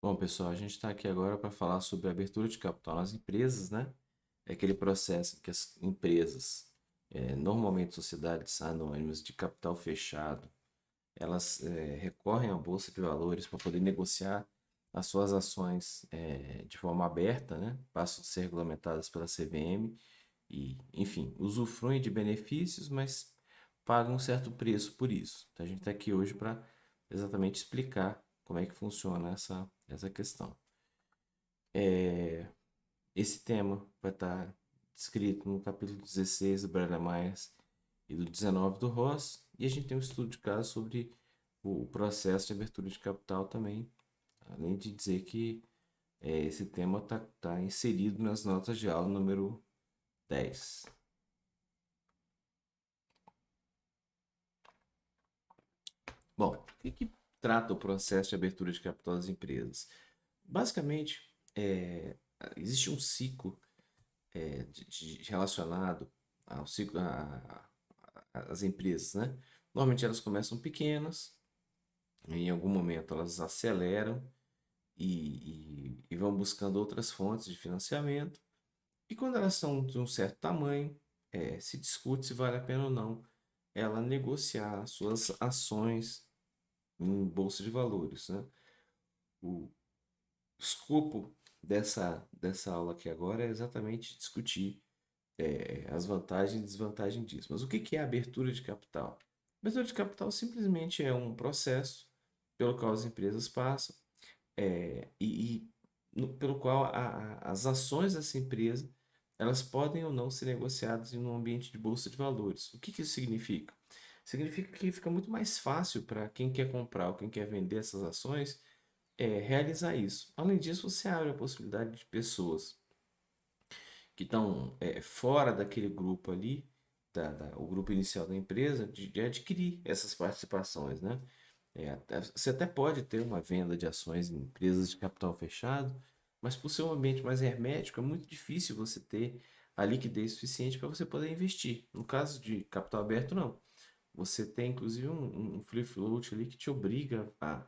Bom, pessoal, a gente está aqui agora para falar sobre a abertura de capital nas empresas, né? É aquele processo em que as empresas, normalmente sociedades anônimas de capital fechado, elas recorrem à Bolsa de Valores para poder negociar as suas ações de forma aberta, né? Passam a ser regulamentadas pela CVM e, enfim, usufruem de benefícios, mas pagam um certo preço por isso. Então, a gente está aqui hoje para exatamente explicar como é que funciona essa questão. Esse tema vai estar descrito no capítulo 16 do Brandon Myers e do 19 do Ross, e a gente tem um estudo de caso sobre o processo de abertura de capital também, além de dizer que esse tema está inserido nas notas de aula número 10. Bom, o que trata o processo de abertura de capital das empresas? Basicamente, existe um ciclo relacionado ao ciclo, às empresas, né? Normalmente elas começam pequenas, em algum momento elas aceleram e vão buscando outras fontes de financiamento. E quando elas são de um certo tamanho, se discute se vale a pena ou não ela negociar suas ações em bolsa de valores, né? O escopo dessa aula aqui agora é exatamente discutir as vantagens e desvantagens disso. Mas o que é a abertura de capital? A abertura de capital simplesmente é um processo pelo qual as empresas passam pelo qual as ações dessa empresa elas podem ou não ser negociadas em um ambiente de bolsa de valores. O que isso significa? Significa que fica muito mais fácil para quem quer comprar ou quem quer vender essas ações realizar isso. Além disso, você abre a possibilidade de pessoas que estão fora daquele grupo ali, o grupo inicial da empresa, de adquirir essas participações, né? Você até pode ter uma venda de ações em empresas de capital fechado, mas por ser um ambiente mais hermético, é muito difícil você ter a liquidez suficiente para você poder investir. No caso de capital aberto, não. Você tem inclusive um free float ali que te obriga a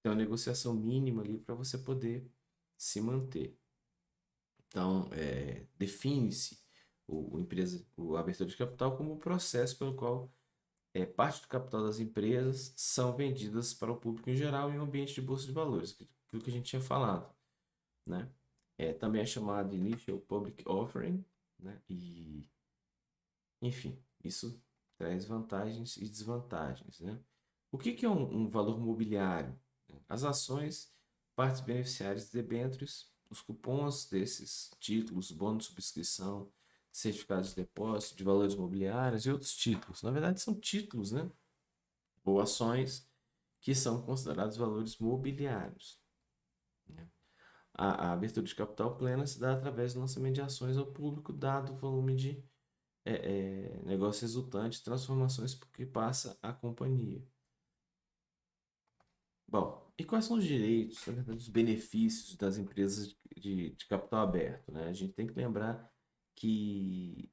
ter uma negociação mínima ali para você poder se manter. Então, define-se a abertura de capital como o processo pelo qual parte do capital das empresas são vendidas para o público em geral em um ambiente de bolsa de valores, aquilo que a gente tinha falado, né? Também é chamado de Initial Public Offering, né? E, enfim, isso traz vantagens e desvantagens, né? O que é um valor mobiliário? As ações, partes beneficiárias de debêntures, os cupons desses títulos, bônus de subscrição, certificados de depósito, de valores mobiliários e outros títulos. Na verdade, são títulos, né? Ou ações que são considerados valores mobiliários. A abertura de capital plena se dá através do lançamento de ações ao público, dado o volume de negócio resultante, transformações que passa a companhia. Bom, e quais são os direitos, na verdade, os benefícios das empresas de capital aberto, né? A gente tem que lembrar que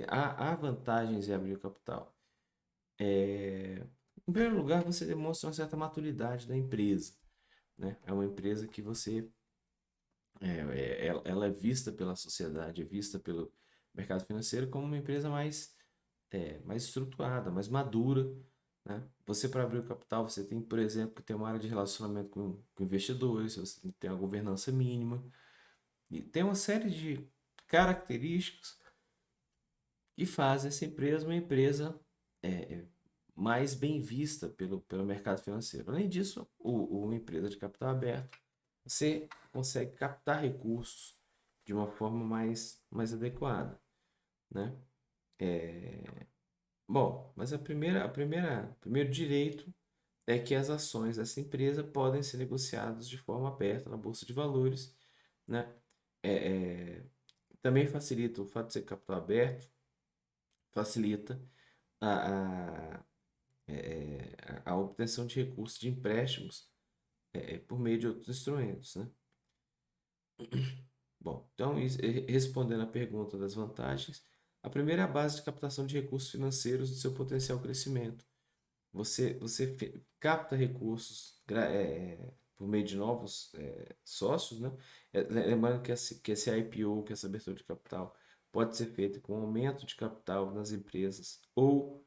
há vantagens em abrir o capital. Em primeiro lugar, você demonstra uma certa maturidade da empresa, né? É uma empresa que ela é vista pela sociedade, é vista pelo mercado financeiro como uma empresa mais estruturada, mais madura, né? Você, para abrir o capital, você tem, por exemplo, que ter uma área de relacionamento com investidores, você tem que ter uma governança mínima, e tem uma série de características que fazem essa empresa uma empresa mais bem vista pelo mercado financeiro. Além disso, uma empresa de capital aberto, você consegue captar recursos de uma forma mais adequada, né? Bom, mas o primeiro direito é que as ações dessa empresa podem ser negociadas de forma aberta na Bolsa de Valores, né? É, é, também facilita o fato de ser capital aberto, facilita a, a, a obtenção de recursos de empréstimos por meio de outros instrumentos, né? Bom, então, respondendo à pergunta das vantagens, a primeira é a base de captação de recursos financeiros do seu potencial crescimento. Você capta recursos por meio de novos sócios, né? Lembrando que esse IPO, que essa abertura de capital, pode ser feita com aumento de capital nas empresas ou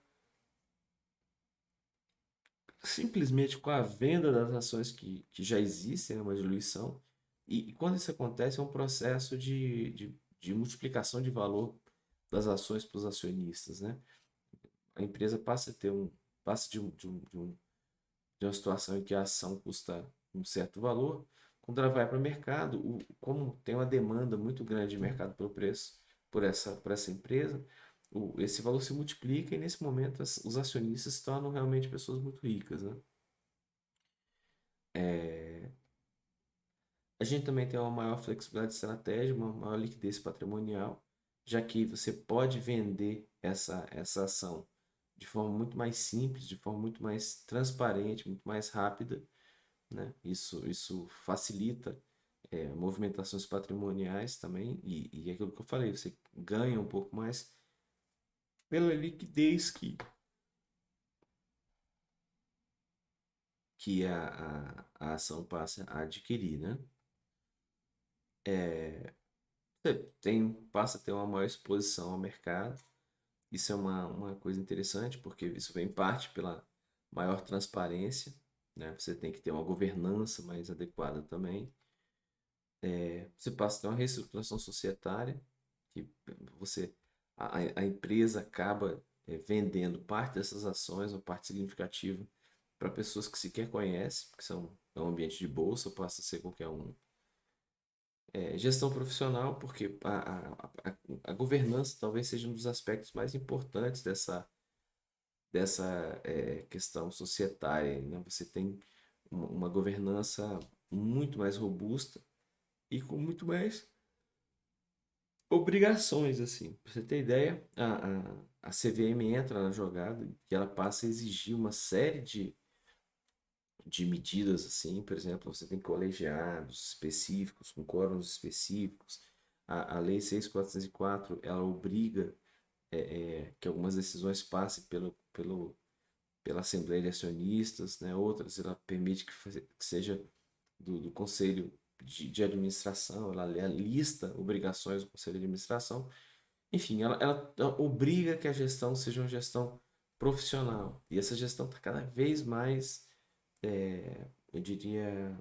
simplesmente com a venda das ações que já existem, né, uma diluição. E quando isso acontece, é um processo de multiplicação de valor das ações para os acionistas, né? A empresa passa a ter passa de uma situação em que a ação custa um certo valor, quando ela vai para o mercado, como tem uma demanda muito grande de mercado pelo preço por essa empresa, esse valor se multiplica e nesse momento os acionistas se tornam realmente pessoas muito ricas, né? A gente também tem uma maior flexibilidade de estratégia, uma maior liquidez patrimonial, já que você pode vender essa ação de forma muito mais simples, de forma muito mais transparente, muito mais rápida, né? Isso facilita movimentações patrimoniais também, e é aquilo que eu falei, você ganha um pouco mais pela liquidez que a ação passa a adquirir, né? Você passa a ter uma maior exposição ao mercado. Isso é uma coisa interessante, porque isso vem parte pela maior transparência, né? Você tem que ter uma governança mais adequada também. Você passa a ter uma reestruturação societária, que você, a empresa acaba vendendo parte dessas ações, uma parte significativa, para pessoas que sequer conhecem, porque é um ambiente de bolsa, passa a ser qualquer um. Gestão profissional, porque a governança talvez seja um dos aspectos mais importantes dessa questão societária, né? Você tem uma governança muito mais robusta e com muito mais obrigações, assim. Pra você ter ideia, a CVM entra na jogada e ela passa a exigir uma série de medidas, assim. Por exemplo, você tem colegiados específicos, com quórums específicos. A Lei 6.404, ela obriga que algumas decisões passem pela Assembleia de Acionistas, né? Outras ela permite que seja do Conselho de Administração, ela lista obrigações do Conselho de Administração. Enfim, ela obriga que a gestão seja uma gestão profissional. E essa gestão está cada vez mais, eu diria,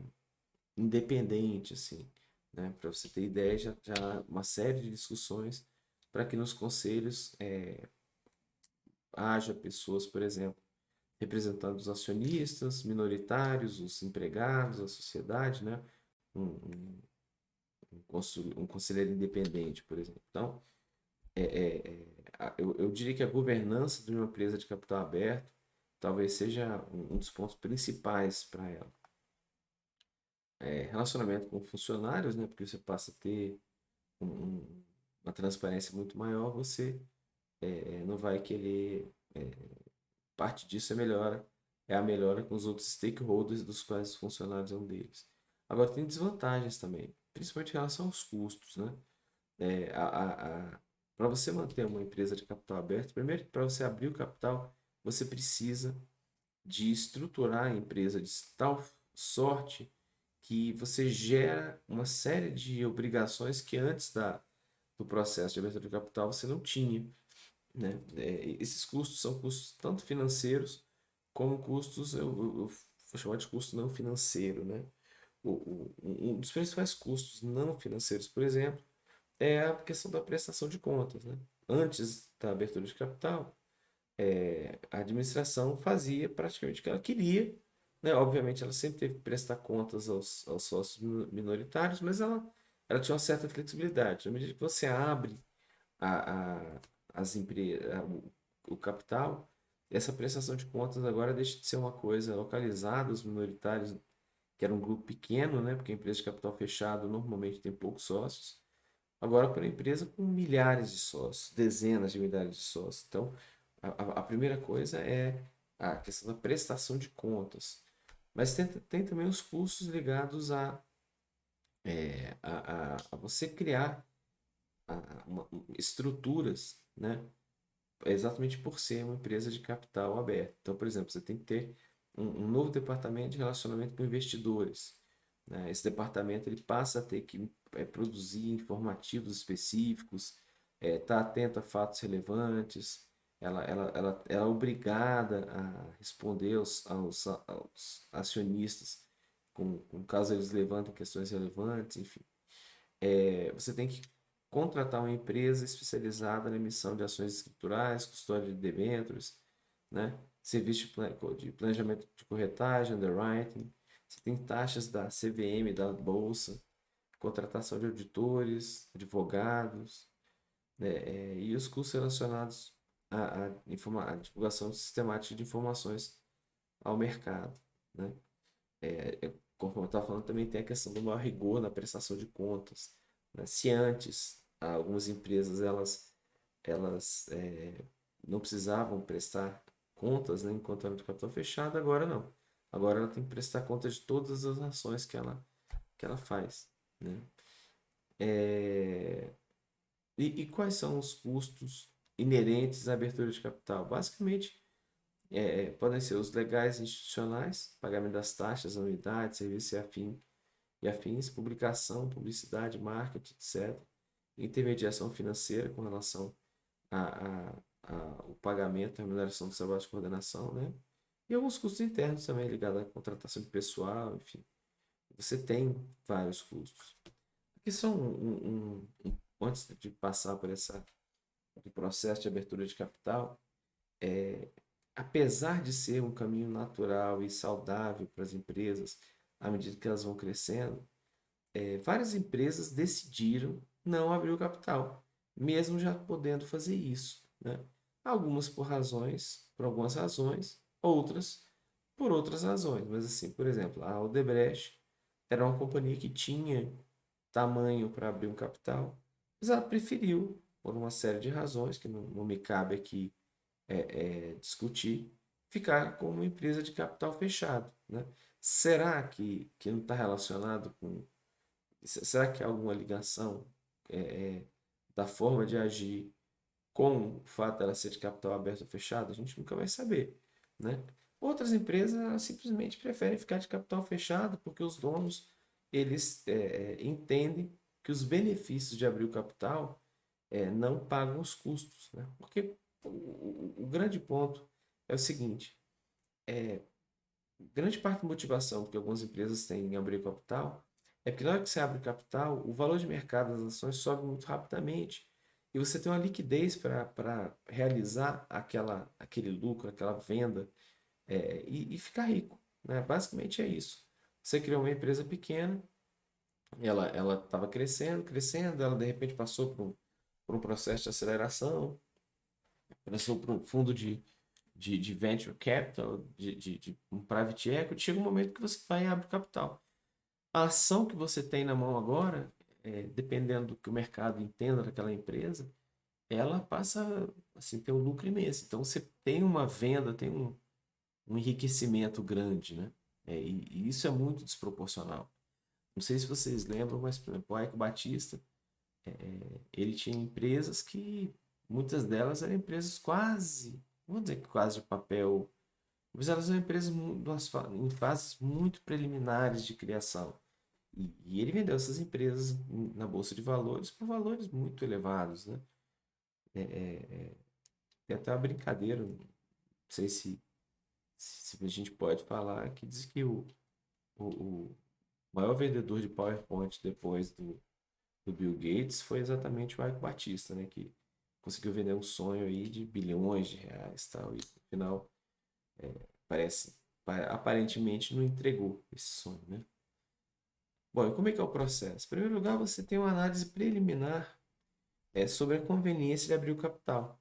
independente, assim, né? Para você ter ideia, já há uma série de discussões para que nos conselhos haja pessoas, por exemplo, representando os acionistas, minoritários, os empregados, a sociedade, né? Um, um, um conselheiro independente, por exemplo. Então, eu diria que a governança de uma empresa de capital aberto talvez seja um dos pontos principais para ela. Relacionamento com funcionários, né? Porque você passa a ter uma transparência muito maior, você não vai querer. Parte disso é a melhora com os outros stakeholders, dos quais os funcionários são deles. Agora, tem desvantagens também, principalmente em relação aos custos, né? Para você manter uma empresa de capital aberto, primeiro, para você abrir o capital, você precisa de estruturar a empresa de tal sorte que você gera uma série de obrigações que antes do processo de abertura de capital você não tinha, né? Esses custos são custos tanto financeiros como custos, eu vou chamar de custo não financeiro, né? Um dos principais custos não financeiros, por exemplo, é a questão da prestação de contas, né? Antes da abertura de capital, a administração fazia praticamente o que ela queria, né? Obviamente, ela sempre teve que prestar contas aos sócios minoritários, mas ela tinha uma certa flexibilidade. Na medida que você abre a, a, as empresas, o capital, essa prestação de contas agora deixa de ser uma coisa localizada, os minoritários, que era um grupo pequeno, né? Porque a empresa de capital fechado normalmente tem poucos sócios. Agora, para uma empresa com milhares de sócios, dezenas de milhares de sócios. Então, a primeira coisa é a questão da prestação de contas. Mas tem também os custos ligados a você criar estruturas, né? Exatamente por ser uma empresa de capital aberto. Então, por exemplo, você tem que ter um novo departamento de relacionamento com investidores. né? Esse departamento ele passa a ter que produzir informativos específicos, estar atento a fatos relevantes, ela é obrigada a responder aos acionistas caso eles levantem questões relevantes, enfim. Você tem que contratar uma empresa especializada na emissão de ações escriturais, custódia de debêntures, né? Serviço de planejamento de corretagem, underwriting. Você tem taxas da CVM, da Bolsa, contratação de auditores, advogados, né? E os custos relacionados à divulgação sistemática de informações ao mercado, né? Como eu estava falando, também tem a questão do maior rigor na prestação de contas, né? Se antes algumas empresas elas não precisavam prestar contas, né, enquanto era de capital fechado, agora não. Agora ela tem que prestar conta de todas as ações que ela faz, né? É, e quais são os custos inerentes à abertura de capital? Basicamente, podem ser os legais institucionais, pagamento das taxas, anuidades, serviços e afins, publicação, publicidade, marketing, etc. Intermediação financeira com relação o pagamento, a remuneração do trabalho de coordenação, né? E alguns custos internos também ligados à contratação de pessoal, enfim. Você tem vários custos. Aqui são antes de passar por do processo de abertura de capital, apesar de ser um caminho natural e saudável para as empresas, à medida que elas vão crescendo, várias empresas decidiram não abrir o capital, mesmo já podendo fazer isso, né? Algumas por algumas razões, outras por outras razões. Mas assim, por exemplo, a Odebrecht era uma companhia que tinha tamanho para abrir um capital, mas ela preferiu, por uma série de razões que não me cabe aqui discutir, ficar como uma empresa de capital fechado, né? Será que não está relacionado com será que há alguma ligação é, é, da forma de agir com o fato dela ser de capital aberto ou fechado? A gente nunca vai saber, né? Outras empresas elas simplesmente preferem ficar de capital fechado porque os donos eles entendem que os benefícios de abrir o capital não pagam os custos, né? Porque o grande ponto é o seguinte: grande parte da motivação que algumas empresas têm em abrir capital é porque na hora que você abre capital, o valor de mercado das ações sobe muito rapidamente. E você tem uma liquidez para realizar aquele lucro, aquela venda, e ficar rico, né? Basicamente é isso. Você criou uma empresa pequena, ela estava crescendo, crescendo, ela de repente passou por um processo de aceleração, passou por um fundo de venture capital, de um private equity, chega um momento que você vai e abre capital. A ação que você tem na mão agora, dependendo do que o mercado entenda daquela empresa, ela passa assim, ter um lucro imenso. Então você tem uma venda, tem um enriquecimento grande, né? E isso é muito desproporcional. Não sei se vocês lembram, mas, por exemplo, o Eike Batista, ele tinha empresas que, muitas delas eram empresas quase, não vou dizer que quase de papel, mas elas eram empresas em fases muito preliminares de criação. E ele vendeu essas empresas na Bolsa de Valores por valores muito elevados, né? Tem até uma brincadeira, não sei se a gente pode falar, que diz que o maior vendedor de PowerPoint depois do Bill Gates foi exatamente o Ike Batista, né? Que conseguiu vender um sonho aí de bilhões de reais, tal, e no final parece, aparentemente não entregou esse sonho, né? Bom, e como é que é o processo? Em primeiro lugar, você tem uma análise preliminar sobre a conveniência de abrir o capital,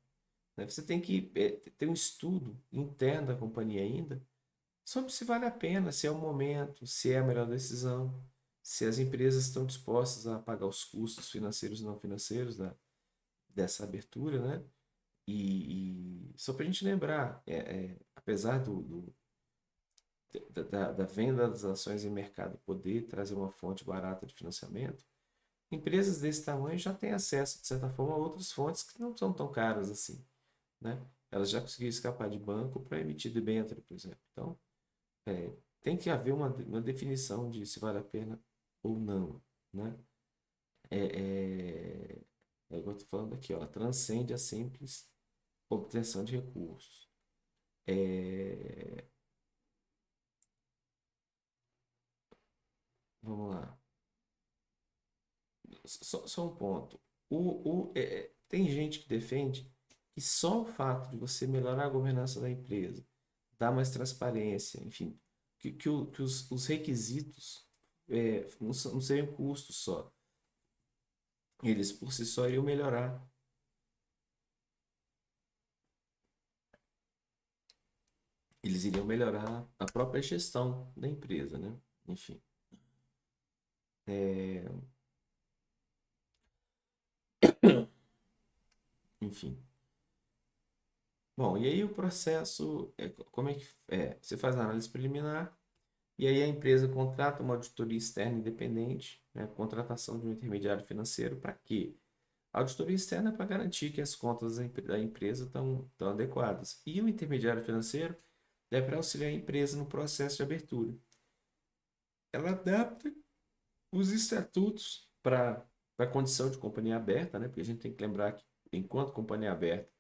né? Você tem que ter um estudo interno da companhia ainda sobre se vale a pena, se é o momento, se é a melhor decisão, se as empresas estão dispostas a pagar os custos financeiros e não financeiros dessa abertura, né? E só para a gente lembrar, apesar da venda das ações em mercado poder trazer uma fonte barata de financiamento, empresas desse tamanho já têm acesso, de certa forma, a outras fontes que não são tão caras assim, né? Elas já conseguiram escapar de banco para emitir debênture, por exemplo. Então, tem que haver uma definição de se vale a pena ou não, né? É igual eu tô falando aqui, ó, ela transcende a simples obtenção de recursos. É, vamos lá. Só um ponto. Tem gente que defende que só o fato de você melhorar a governança da empresa, dar mais transparência, enfim, que os requisitos não seriam custos só. Eles por si só iriam melhorar. Eles iriam melhorar a própria gestão da empresa, né? Enfim. Enfim. Bom, e aí o processo, como é que é? Você faz a análise preliminar e aí a empresa contrata uma auditoria externa independente, né? Contratação de um intermediário financeiro para quê? A auditoria externa é para garantir que as contas da empresa estão adequadas. E o intermediário financeiro é para auxiliar a empresa no processo de abertura. Ela adapta os estatutos para a condição de companhia aberta, né? Porque a gente tem que lembrar que, enquanto companhia aberta,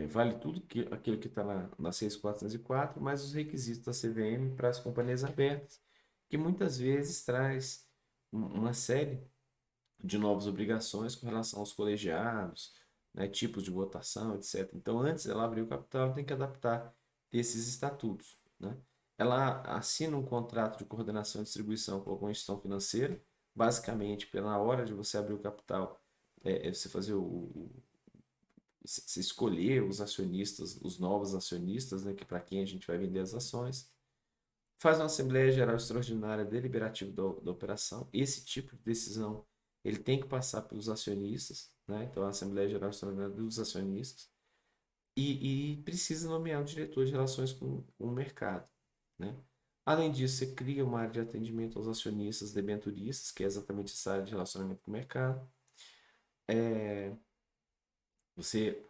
vale tudo aquilo que está na 6.404, mais os requisitos da CVM para as companhias abertas, que muitas vezes traz uma série de novas obrigações com relação aos colegiados, né, tipos de votação, etc. Então, antes dela abrir o capital, ela tem que adaptar esses estatutos, né? Ela assina um contrato de coordenação e distribuição com alguma instituição financeira, basicamente, pela hora de você abrir o capital, você fazer você escolher os acionistas, os novos acionistas, né, que para quem a gente vai vender as ações, faz uma Assembleia Geral Extraordinária deliberativa da operação. Esse tipo de decisão ele tem que passar pelos acionistas, né? Então, a Assembleia Geral Extraordinária dos acionistas, e precisa nomear um diretor de relações com o mercado, né? Além disso, você cria uma área de atendimento aos acionistas debenturistas, que é exatamente essa área de relacionamento com o mercado. Você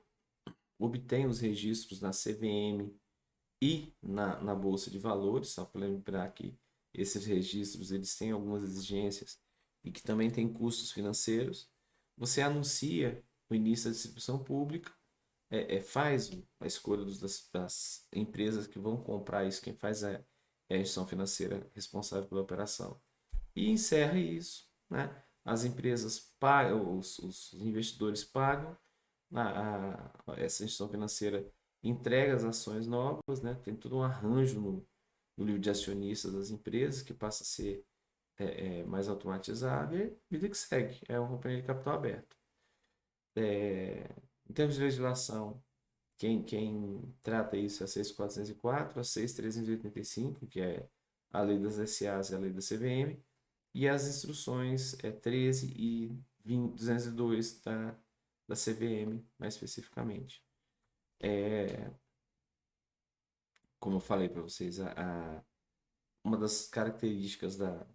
obtém os registros na CVM e na Bolsa de Valores, só para lembrar que esses registros eles têm algumas exigências e que também têm custos financeiros. Você anuncia o início da distribuição pública, faz a escolha das empresas que vão comprar isso, quem faz é a instituição financeira responsável pela operação. E encerra isso, né? As empresas pagam, os investidores pagam, essa instituição financeira entrega as ações novas, né? Tem todo um arranjo no livro de acionistas das empresas que passa a ser mais automatizado e vida que segue. É uma companhia de capital aberto. Em termos de legislação, quem trata isso é a 6.404, a 6.385, que é a lei das SAs e a lei da CVM, e as instruções 13 e 202 da CVM, mais especificamente. Como eu falei para vocês, uma das características da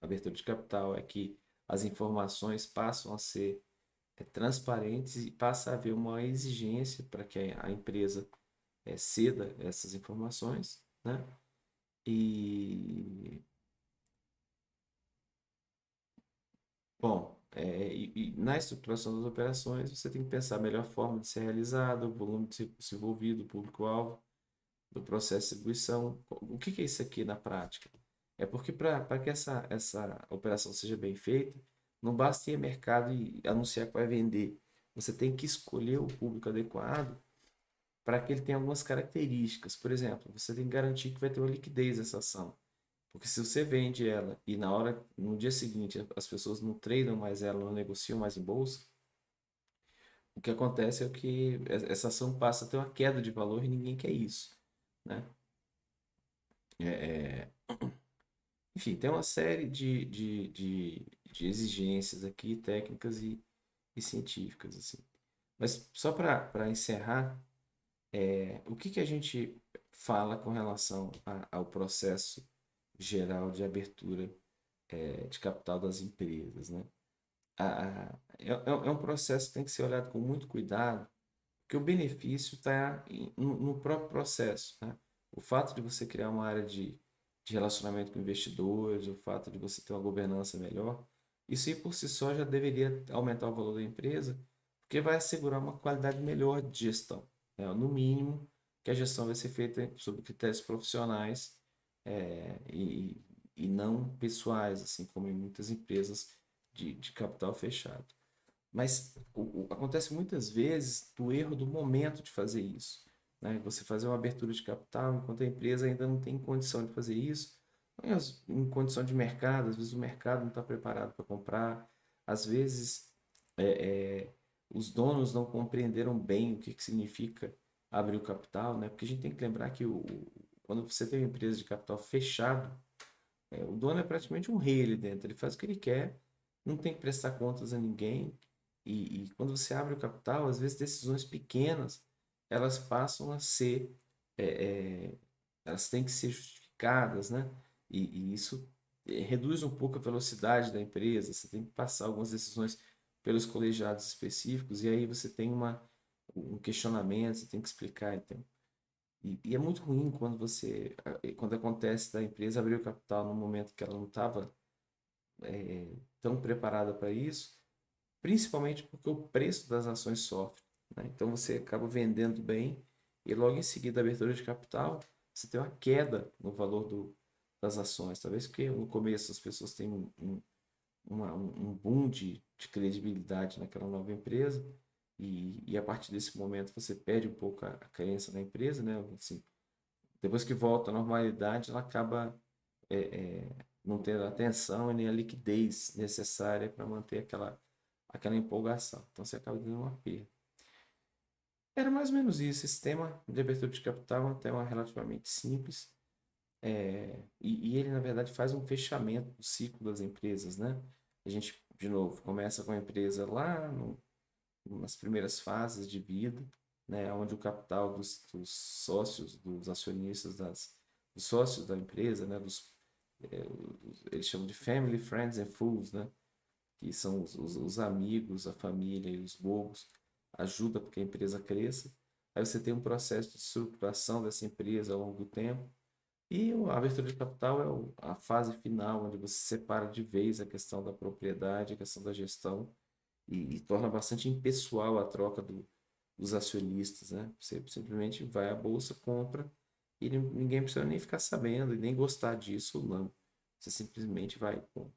abertura de capital é que as informações passam a ser transparentes e passa a haver uma exigência para que a empresa ceda essas informações, né? E, bom, e na estruturação das operações, você tem que pensar a melhor forma de ser realizada, o volume de recurso envolvido, o público-alvo do processo de distribuição. O que é isso aqui na prática? É porque para que essa operação seja bem feita, não basta ir ao mercado e anunciar que vai vender. Você tem que escolher o público adequado para que ele tenha algumas características. Por exemplo, você tem que garantir que vai ter uma liquidez essa ação. Porque se você vende ela e no dia seguinte, as pessoas não tradam mais ela, não negociam mais em bolsa, o que acontece é que essa ação passa a ter uma queda de valor e ninguém quer isso, né? É, enfim, tem uma série de exigências aqui, técnicas e científicas, assim. Mas só para encerrar, o que a gente fala com relação ao processo geral de abertura de capital das empresas, né? É um processo que tem que ser olhado com muito cuidado, porque o benefício está no próprio processo, né? O fato de você criar uma área de relacionamento com investidores, o fato de você ter uma governança melhor, isso aí por si só já deveria aumentar o valor da empresa, porque vai assegurar uma qualidade melhor de gestão, né? No mínimo, que a gestão vai ser feita sob critérios profissionais, e não pessoais, assim como em muitas empresas de capital fechado. Mas acontece muitas vezes do erro do momento de fazer isso, né? Você fazer uma abertura de capital enquanto a empresa ainda não tem condição de fazer isso, mas em condição de mercado, às vezes o mercado não está preparado para comprar, às vezes é, é, os donos não compreenderam bem o que, que significa abrir o capital, né? Porque a gente tem que lembrar que quando você tem uma empresa de capital fechado, o dono é praticamente um rei ali dentro. Ele faz o que ele quer, não tem que prestar contas a ninguém. E quando você abre o capital, às vezes decisões pequenas, elas passam a ser, é, é, elas têm que ser justificadas, né? E isso reduz um pouco a velocidade da empresa. Você tem que passar algumas decisões pelos colegiados específicos e aí você tem um questionamento, você tem que explicar. Então, e é muito ruim quando acontece da empresa abrir o capital no momento que ela não estava tão preparada para isso, principalmente porque o preço das ações sofre, né? Então você acaba vendendo bem e logo em seguida a abertura de capital, você tem uma queda no valor das ações. Talvez porque no começo as pessoas têm um boom de credibilidade naquela nova empresa e a partir desse momento você perde um pouco a crença na empresa, né? Assim, depois que volta à normalidade, ela acaba não tendo a atenção e nem a liquidez necessária para manter aquela empolgação. Então você acaba tendo uma perda. Era mais ou menos isso. Esse tema de abertura de capital é um tema relativamente simples. E ele, na verdade, faz um fechamento do ciclo das empresas, né? A gente, de novo, começa com a empresa lá nas primeiras fases de vida, né? Onde o capital dos sócios, dos acionistas, dos sócios da empresa, né? Eles chamam de family, friends and fools, né? Que são os amigos, a família e os bobos, ajuda para que a empresa cresça. Aí você tem um processo de estruturação dessa empresa ao longo do tempo. E a abertura de capital é a fase final, onde você separa de vez a questão da propriedade, a questão da gestão, e torna bastante impessoal a troca dos acionistas, né? Você simplesmente vai à bolsa, compra, e ninguém precisa nem ficar sabendo, e nem gostar disso ou não. Você simplesmente vai e compra.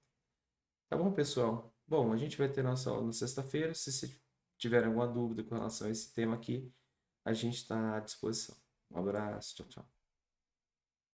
Tá bom, pessoal? Bom, a gente vai ter nossa aula na sexta-feira. Se você tiver alguma dúvida com relação a esse tema aqui, a gente está à disposição. Um abraço, tchau, tchau.